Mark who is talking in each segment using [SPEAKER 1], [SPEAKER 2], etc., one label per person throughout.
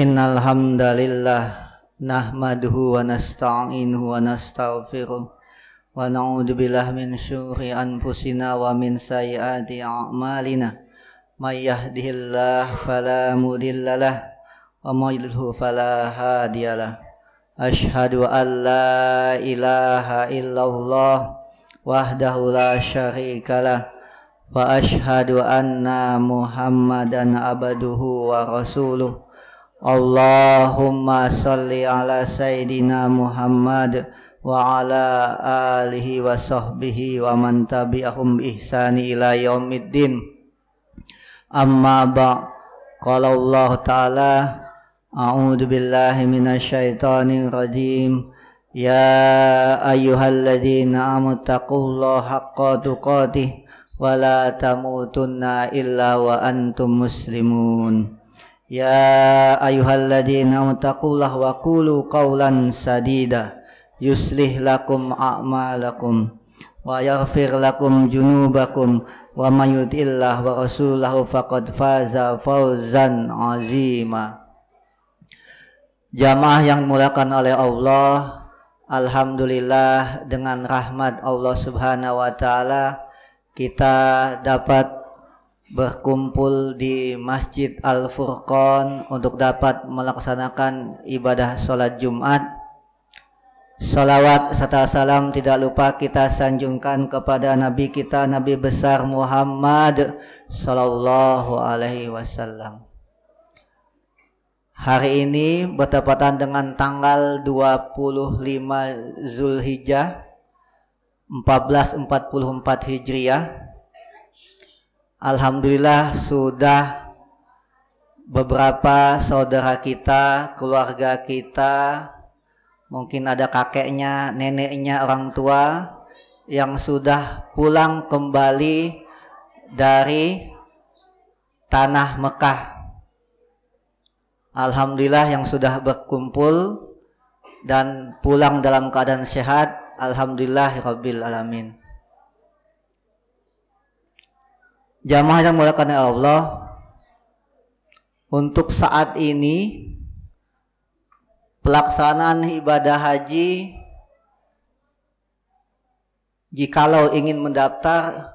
[SPEAKER 1] Innal hamdalillah nahmaduhu wa nasta'inuhu wa nastaghfiruh wa na'udzu billahi min syururi anfusina wa min sayyiati a'malina. May yahdihillahu fala mudhillalah wa may yudhlil fala hadiyalah. Asyhadu an la ilaha illallah wahdahu la syarikalah wa asyhadu anna Muhammadan abduhu wa rasuluh. Allahumma salli ala Sayyidina Muhammad wa ala alihi wa sahbihi wa man tabi'ahum bi ihsani ila yaumiddin. Amma ba' qala Allah ta'ala a'udzu billahi minasyaitonir rajim. Ya ayyuhalladzina amanu taqullaha haqqa tuqatih wa la tamutunna illa wa antum muslimun. Ya ayyuhalladzina taqullaha wa qulu qawlan sadida yuslih lakum a'malakum wa yaghfir lakum junubakum wa may yuti'illah wa rasulahu faqad faza fawzan 'azima. Jamaah yang dimuliakan oleh Allah, alhamdulillah dengan rahmat Allah Subhanahu wa taala kita dapat berkumpul di Masjid Al-Furqan untuk dapat melaksanakan ibadah sholat Jumat. Salawat serta salam tidak lupa kita sanjungkan kepada Nabi kita, Nabi besar Muhammad sallallahu alaihi wasallam. Hari ini bertepatan dengan tanggal 25 Zulhijjah 1444 Hijriah. Alhamdulillah sudah beberapa saudara kita, keluarga kita, mungkin ada kakeknya, neneknya, orang tua yang sudah pulang kembali dari tanah Mekah. Alhamdulillah yang sudah berkumpul dan pulang dalam keadaan sehat. Alhamdulillahirabbil alamin. Jamaah yang dimuliakan oleh Allah, untuk saat ini pelaksanaan ibadah haji, jikalau ingin mendaftar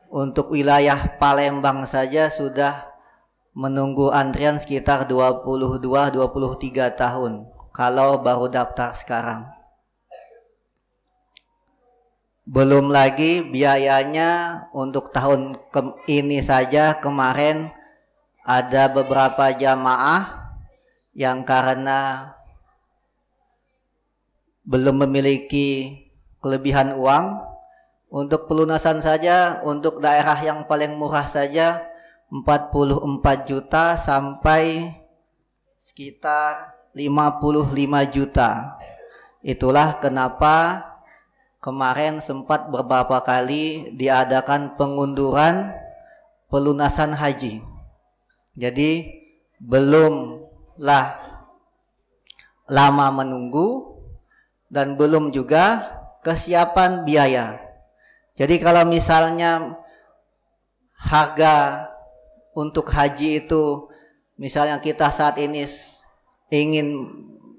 [SPEAKER 1] untuk wilayah Palembang saja sudah menunggu antrian sekitar 22-23 tahun kalau baru daftar sekarang. Belum lagi biayanya untuk tahun ini saja. Kemarin ada beberapa jamaah yang karena belum memiliki kelebihan uang, untuk pelunasan saja untuk daerah yang paling murah saja 44 juta sampai sekitar 55 juta. Itulah kenapa kemarin sempat beberapa kali diadakan pengunduran pelunasan haji. Jadi belumlah lama menunggu dan belum juga kesiapan biaya. Jadi kalau misalnya harga untuk haji itu, misalnya kita saat ini ingin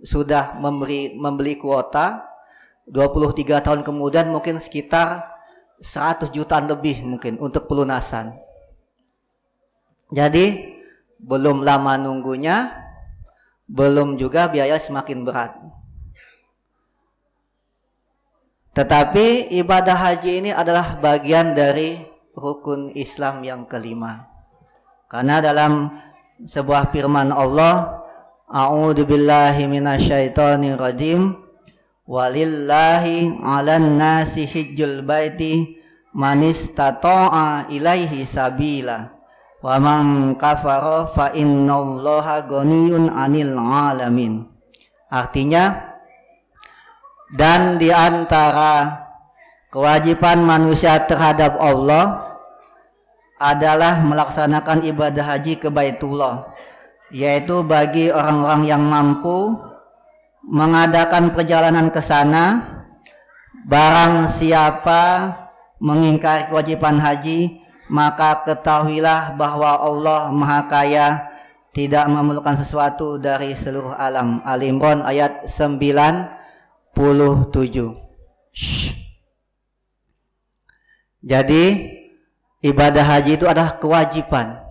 [SPEAKER 1] sudah membeli kuota, 23 tahun kemudian mungkin sekitar 100 jutaan lebih mungkin untuk pelunasan. Jadi belum lama nunggunya, belum juga biaya semakin berat. Tetapi ibadah haji ini adalah bagian dari rukun Islam yang kelima. Karena dalam sebuah firman Allah, a'udzu billahi minasyaitonir rajim, walillahi 'alan nasi hijjul baiti man istata'a ilaihi sabila wa man kafara fa innallaha ghaniyyun 'anil 'alamin. Artinya, dan di antara kewajiban manusia terhadap Allah adalah melaksanakan ibadah haji ke Baitullah, yaitu bagi orang-orang yang mampu mengadakan perjalanan ke sana. Barang siapa mengingkari kewajiban haji, maka ketahuilah bahwa Allah Maha Kaya tidak memerlukan sesuatu dari seluruh alam. Al-Imran ayat 97. Jadi ibadah haji itu adalah kewajiban.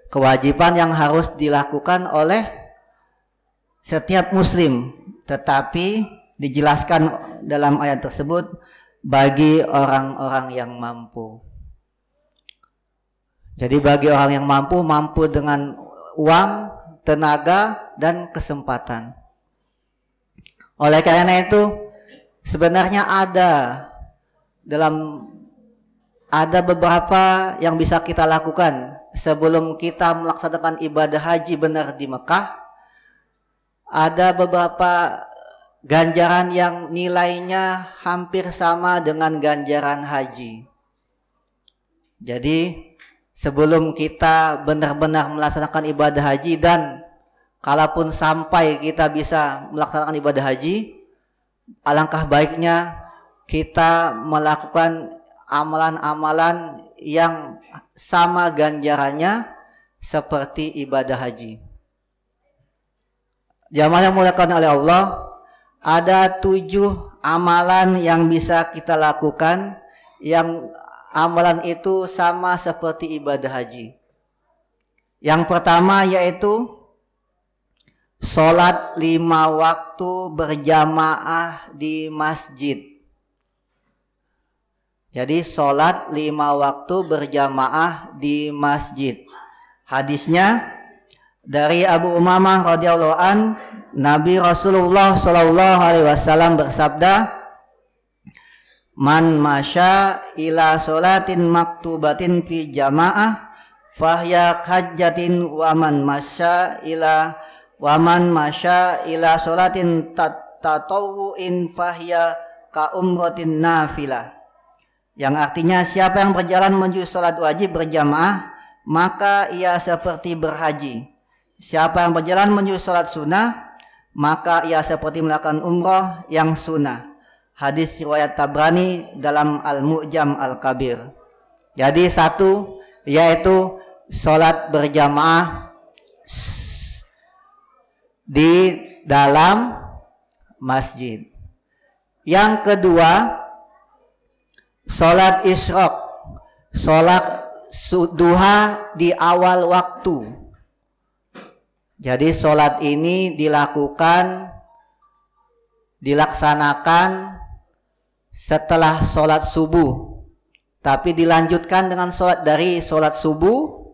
[SPEAKER 1] Kewajiban yang harus dilakukan oleh setiap muslim, tetapi dijelaskan dalam ayat tersebut bagi orang-orang yang mampu. Jadi bagi orang yang mampu dengan uang, tenaga, dan kesempatan. Oleh karena itu, sebenarnya ada beberapa yang bisa kita lakukan sebelum kita melaksanakan ibadah haji benar di Mekah. Ada beberapa ganjaran yang nilainya hampir sama dengan ganjaran haji. Jadi sebelum kita benar-benar melaksanakan ibadah haji, dan kalaupun sampai kita bisa melaksanakan ibadah haji, alangkah baiknya kita melakukan amalan-amalan yang sama ganjarannya seperti ibadah haji. Jamaah yang dimuliakan oleh Allah, ada 7 amalan yang bisa kita lakukan yang amalan itu sama seperti ibadah haji. Yang pertama yaitu sholat 5 waktu berjamaah di masjid. Jadi sholat 5 waktu berjamaah di masjid. Hadisnya dari Abu Umamah radhiyallahu an, Nabi Rasulullah sallallahu alaihi wasallam bersabda, "Man masya ila sholatin maktubatin fi jamaah fahya hajjatin wa man masya ila sholatin tatawu'in fahya ka umratin nafilah." Yang artinya siapa yang berjalan menuju sholat wajib berjamaah, maka ia seperti berhaji. Siapa yang berjalan menuju sholat sunnah, maka ia seperti melakukan umrah yang sunnah. Hadis riwayat Tabrani dalam Al-Mu'jam Al-Kabir. Jadi satu yaitu sholat berjamaah di dalam masjid. Yang kedua, sholat isyraq, sholat duha di awal waktu. Jadi sholat ini dilaksanakan setelah sholat subuh, tapi dilanjutkan dengan sholat subuh,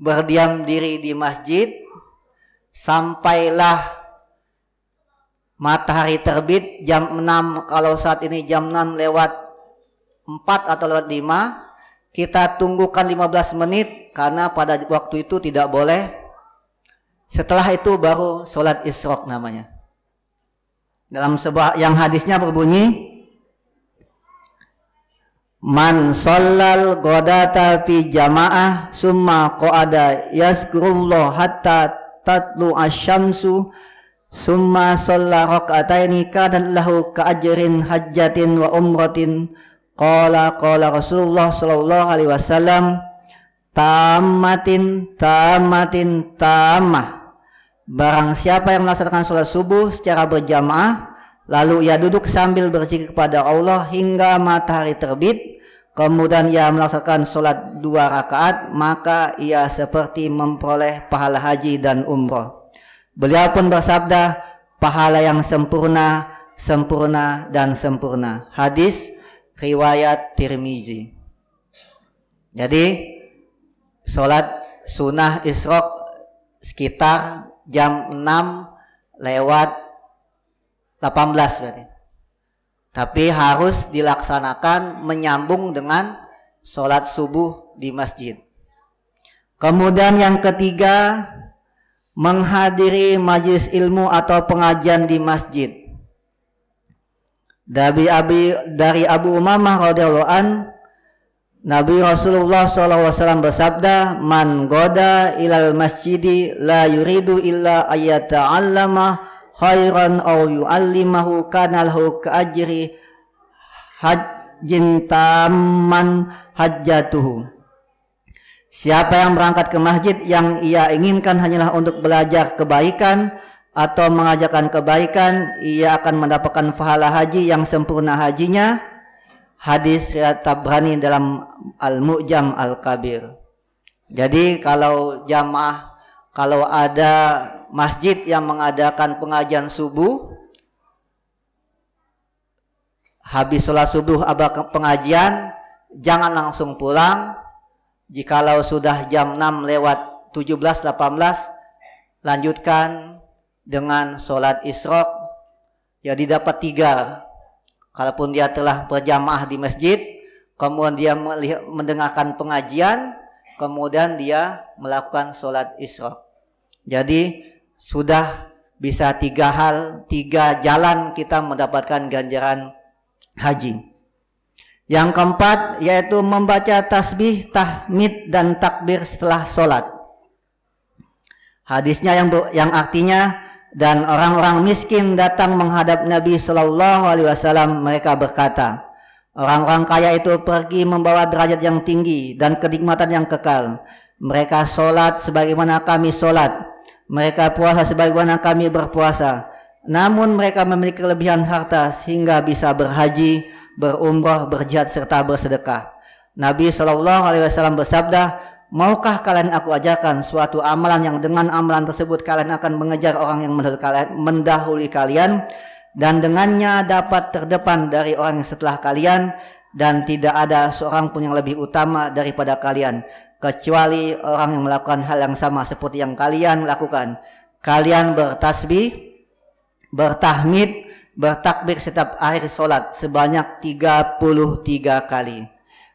[SPEAKER 1] berdiam diri di masjid sampailah matahari terbit jam 6. Kalau saat ini jam 6 lewat 4 atau lewat 5, kita tunggukan 15 menit karena pada waktu itu tidak boleh. Setelah itu baru sholat isyraq namanya. Dalam sebuah yang hadisnya berbunyi, "Man shallal ghodata fi jamaah summa qa'ada yazkurullah hatta tatlu asyamsu summa shalla raka'ataini kana lahu ka'ajrin hajjatin wa umratin." Qala Rasulullah sallallahu alaihi wasallam, "Tammatin tammah." Barang siapa yang melaksanakan sholat subuh secara berjamaah, lalu ia duduk sambil berzikir kepada Allah hingga matahari terbit, kemudian ia melaksanakan sholat 2 rakaat, maka ia seperti memperoleh pahala haji dan umrah. Beliau pun bersabda, pahala yang sempurna, sempurna, dan sempurna. Hadis riwayat Tirmizi. Jadi sholat sunnah isyraq sekitar jam 6 lewat 18 berarti. Tapi harus dilaksanakan menyambung dengan sholat subuh di masjid. Kemudian yang ketiga, menghadiri majelis ilmu atau pengajian di masjid. Dari Abu Umamah radhiyallahu an, Nabi Rasulullah SAW bersabda, "Man goda ilal masjidi la yuridu illa ayyata'allama khairan aw yu'allimahu kana lahu ka'ajri hajjin tamman hajjatuhu." Siapa yang berangkat ke masjid yang ia inginkan hanyalah untuk belajar kebaikan atau mengajarkan kebaikan, ia akan mendapatkan pahala haji yang sempurna hajinya. Hadis riwayat Tabrani dalam Al-Mu'jam Al-Kabir. Jadi kalau jamaah, kalau ada masjid yang mengadakan pengajian subuh, habis sholat subuh ada pengajian, jangan langsung pulang. Jikalau sudah jam 6 lewat 17-18, lanjutkan dengan sholat isyraq. Jadi dapat 3. Kalaupun dia telah berjamaah di masjid, kemudian dia mendengarkan pengajian, kemudian dia melakukan sholat isyraq. Jadi sudah bisa 3 jalan kita mendapatkan ganjaran haji. Yang keempat yaitu membaca tasbih, tahmid dan takbir setelah sholat. Hadisnya yang artinya, dan orang-orang miskin datang menghadap Nabi Shallallahu Alaihi Wasallam. Mereka berkata, orang-orang kaya itu pergi membawa derajat yang tinggi dan kenikmatan yang kekal. Mereka sholat sebagaimana kami sholat, mereka puasa sebagaimana kami berpuasa. Namun mereka memiliki kelebihan harta sehingga bisa berhaji, berumrah, berjihad serta bersedekah. Nabi Shallallahu Alaihi Wasallam bersabda, maukah kalian aku ajarkan suatu amalan yang dengan amalan tersebut kalian akan mengejar orang yang mendahului kalian, dan dengannya dapat terdepan dari orang yang setelah kalian, dan tidak ada seorang pun yang lebih utama daripada kalian, kecuali orang yang melakukan hal yang sama seperti yang kalian lakukan. Kalian bertasbih, bertahmid, bertakbir setiap akhir sholat sebanyak 33 kali.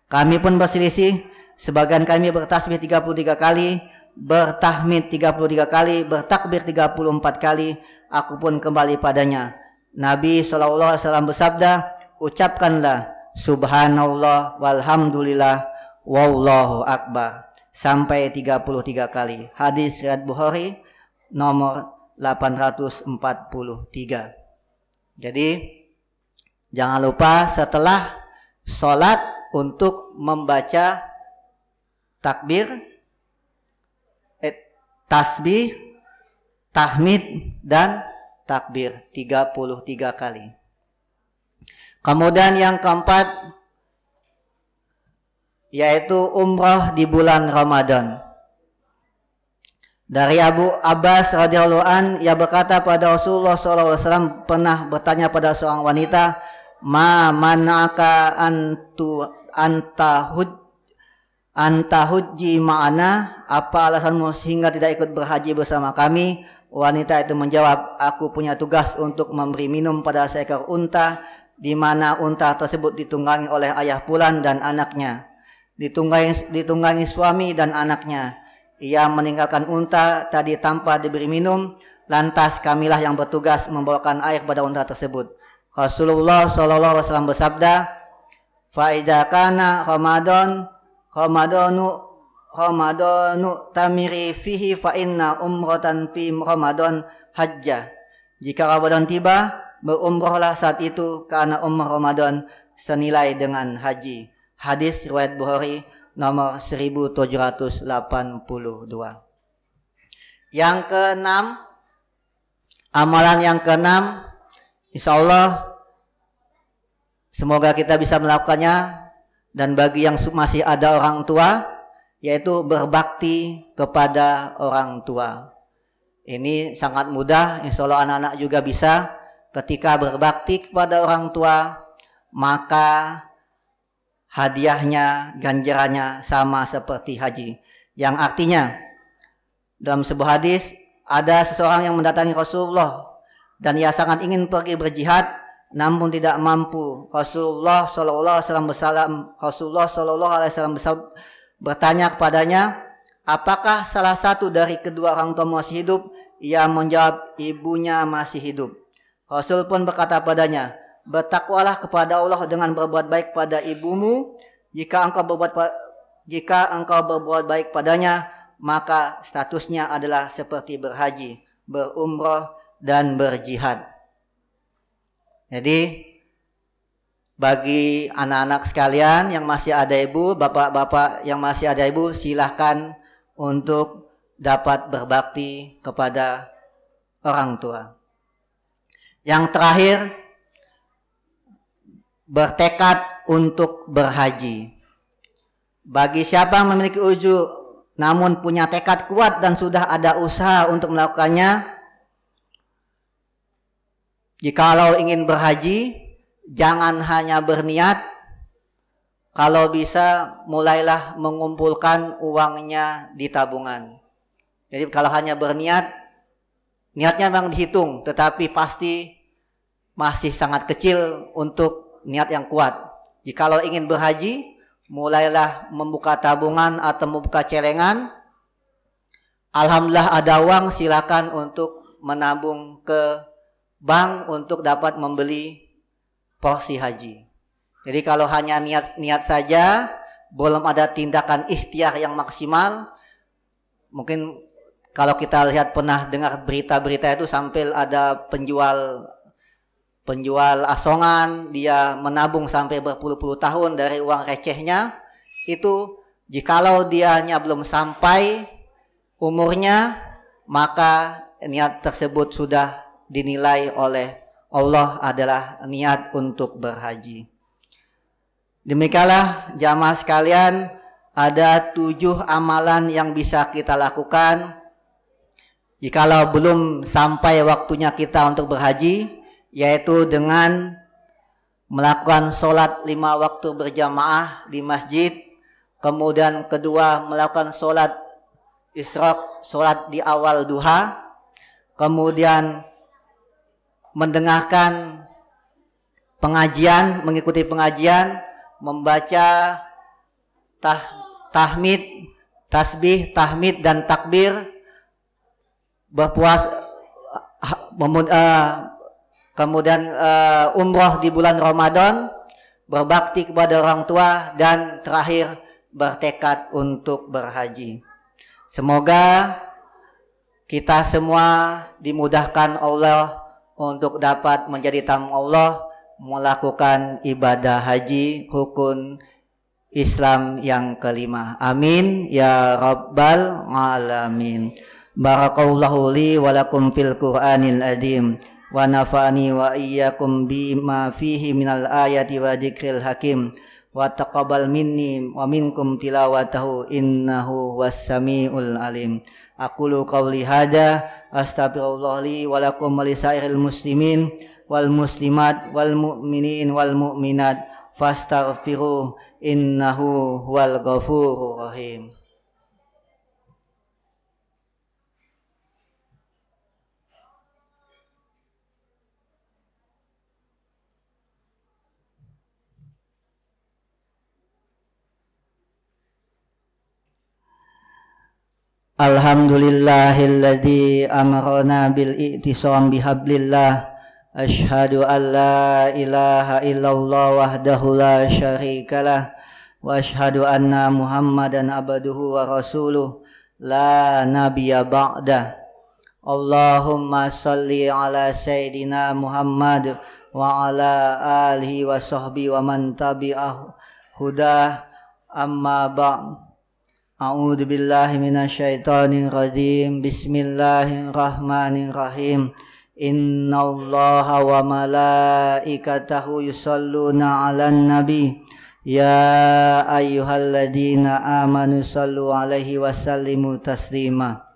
[SPEAKER 1] Kami pun berselisih, sebagian kami bertasbih 33 kali, bertahmid 33 kali, bertakbir 34 kali. Aku pun kembali padanya. Nabi SAW bersabda, ucapkanlah subhanallah walhamdulillah wallahu akbar sampai 33 kali. Hadis riwayat Bukhari nomor 843. Jadi jangan lupa setelah sholat untuk membaca takbir, tasbih, tahmid dan takbir 33 kali. Kemudian yang keempat yaitu umrah di bulan Ramadan. Dari Abu Abbas radhiyallahu an, ia berkata pada Rasulullah SAW pernah bertanya pada seorang wanita, ma manaka anta hujji ma'ana, apa alasanmu sehingga tidak ikut berhaji bersama kami? Wanita itu menjawab, aku punya tugas untuk memberi minum pada seekor unta, di mana unta tersebut ditunggangi oleh ayah Fulan dan anaknya, ditunggangi suami dan anaknya. Ia meninggalkan unta tadi tanpa diberi minum, lantas kamilah yang bertugas membawakan air pada unta tersebut. Rasulullah SAW bersabda, faida kana Ramadanu tamiri fihi fa inna umratan fi Ramadan hajjah. Jika Ramadan tiba, berumrahlah saat itu karena umrah Ramadan senilai dengan haji. Hadis riwayat Bukhari nomor 1782. Yang keenam, amalan yang keenam, insyaallah semoga kita bisa melakukannya, dan bagi yang masih ada orang tua, yaitu berbakti kepada orang tua. Ini sangat mudah, insyaallah anak-anak juga bisa. Ketika berbakti kepada orang tua, maka hadiahnya, ganjarannya sama seperti haji. Yang artinya, dalam sebuah hadis, ada seseorang yang mendatangi Rasulullah dan ia sangat ingin pergi berjihad, namun tidak mampu. Rasulullah SAW bertanya kepadanya, apakah salah satu dari kedua orang tua masih hidup? Ia menjawab, ibunya masih hidup. Rasul pun berkata padanya, bertakwalah kepada Allah dengan berbuat baik pada ibumu. Jika engkau berbuat baik padanya, maka statusnya adalah seperti berhaji, berumrah dan berjihad. Jadi Bagi anak-anak sekalian yang masih ada ibu, bapak-bapak yang masih ada ibu, silahkan untuk dapat berbakti kepada orang tua. Yang terakhir, bertekad untuk berhaji. Bagi siapa yang memiliki uju namun punya tekad kuat dan sudah ada usaha untuk melakukannya, jikalau ingin berhaji, jangan hanya berniat, kalau bisa mulailah mengumpulkan uangnya di tabungan. Jadi kalau hanya berniat, niatnya memang dihitung, tetapi pasti masih sangat kecil untuk niat yang kuat. Jikalau ingin berhaji, mulailah membuka tabungan atau membuka celengan. Alhamdulillah ada uang, silakan untuk menabung ke bank untuk dapat membeli porsi haji. Jadi kalau hanya niat saja, belum ada tindakan ikhtiar yang maksimal, mungkin kalau kita lihat pernah dengar berita-berita itu sampai ada penjual asongan, dia menabung sampai berpuluh-puluh tahun dari uang recehnya. Itu jikalau dianya belum sampai umurnya, maka niat tersebut sudah dinilai oleh Allah adalah niat untuk berhaji. Demikianlah jamaah sekalian, ada 7 amalan yang bisa kita lakukan jikalau belum sampai waktunya kita untuk berhaji, yaitu dengan melakukan sholat 5 waktu berjamaah di masjid, kemudian kedua melakukan sholat isyraq, sholat di awal duha, kemudian mendengarkan pengajian, mengikuti pengajian, membaca tahmid, tasbih, tahmid dan takbir, berpuasa, kemudian umroh di bulan Ramadan, berbakti kepada orang tua, dan terakhir bertekad untuk berhaji. Semoga kita semua dimudahkan Allah untuk dapat menjadi tamu Allah, melakukan ibadah haji rukun Islam yang kelima. Amin ya rabbal alamin. Barakallahu li wa lakum fil Qur'anil azim wa nafa'ani wa iyyakum bima fihi minal ayati wa dzikril hakim wa taqabbal minni wa minkum tilawatahu innahu was-sami'ul alim. Aqulu qawli hadza astaghfirullah li wa lakum wa lisairil muslimin wal muslimat wal mu'minin wal mu'minat fastaghfiru innahu huwal ghafurur rahim. Alhamdulillahilladzi amarna bil i'tisam bihablillah. Asyhadu an la ilaha illallah wahdahu la syarikalah wa asyhadu anna Muhammadan abduhu wa rasuluh la nabiyya ba'dah. Allahumma salli ala sayyidina Muhammad wa ala alihi wa sahbihi wa man tabi'ahu hudah, amma ba'd. A'udzu billahi minasyaitonir rajim. Bismillahirrahmanirrahim. Innallaha wa malaikatahu yusholluna 'alan nabi. Ya ayyuhalladzina amanu shallu 'alaihi wa sallimu taslima.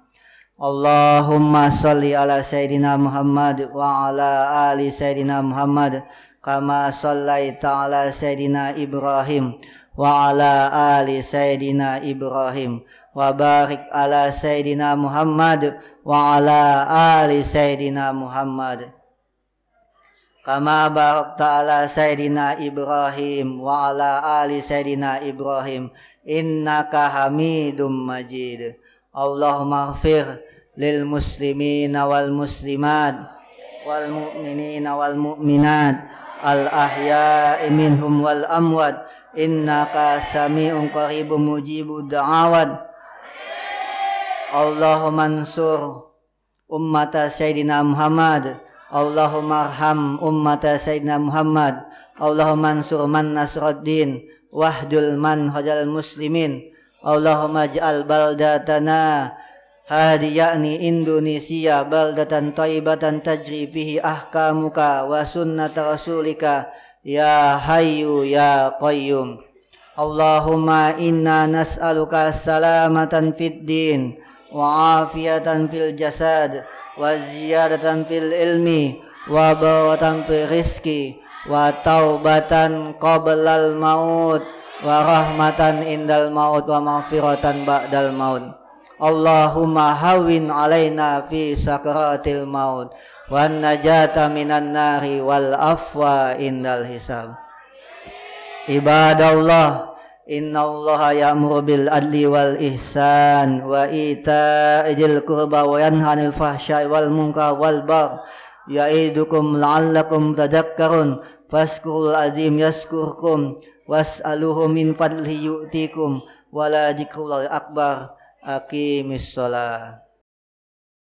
[SPEAKER 1] Allahumma shalli ala sayyidina Muhammad wa ala ali sayyidina Muhammad kama shallaita ala sayyidina Ibrahim wa ala ali sayyidina Ibrahim wa barik ala sayyidina Muhammad wa ala ali sayyidina Muhammad kama barakta ala sayyidina Ibrahim wa ala ali sayyidina Ibrahim innaka Hamidum Majid. Allahumma ighfir lil muslimina wal muslimat wal mu'minina wal mu'minat al ahya'i minhum wal amwat innaka sami'un qaribun mujibud da'awat. Allahumma ansur ummata sayyidina Muhammad. Allahumma arham ummata sayyidina Muhammad. Allahumma ansur man nasruddin wahdul man hadal muslimin. Allahumma ij'al baldatana hadiyani Indonesia baldatan thayyibatan tajri fihi ahkamuka wa sunnata rasulika ya hayyu ya qayyum. Allahumma inna nas'aluka salamatan fid din wa afiyatan fil jasad wa ziyadatan fil ilmi wa barakatan fil rizki wa taubatan qablal maut wa rahmatan indal maut wa maghfiratan ba'dal maut. Allahumma hawwin alaina fi sakaratil maut wan najata minan nari wal afwa indal hisab. Ibadallah, innallaha ya'muru bil adli wal ihsan wa ita'il qurba wa yanha 'anil fahsya'i wal munkar wal baghi ya'idukum la'allakum tadhakkarun. Fazkurul azim yazkurkum was'aluhu min fadlihi yu'tikum wa la dzikrullahi akbar. Aqimis shalah.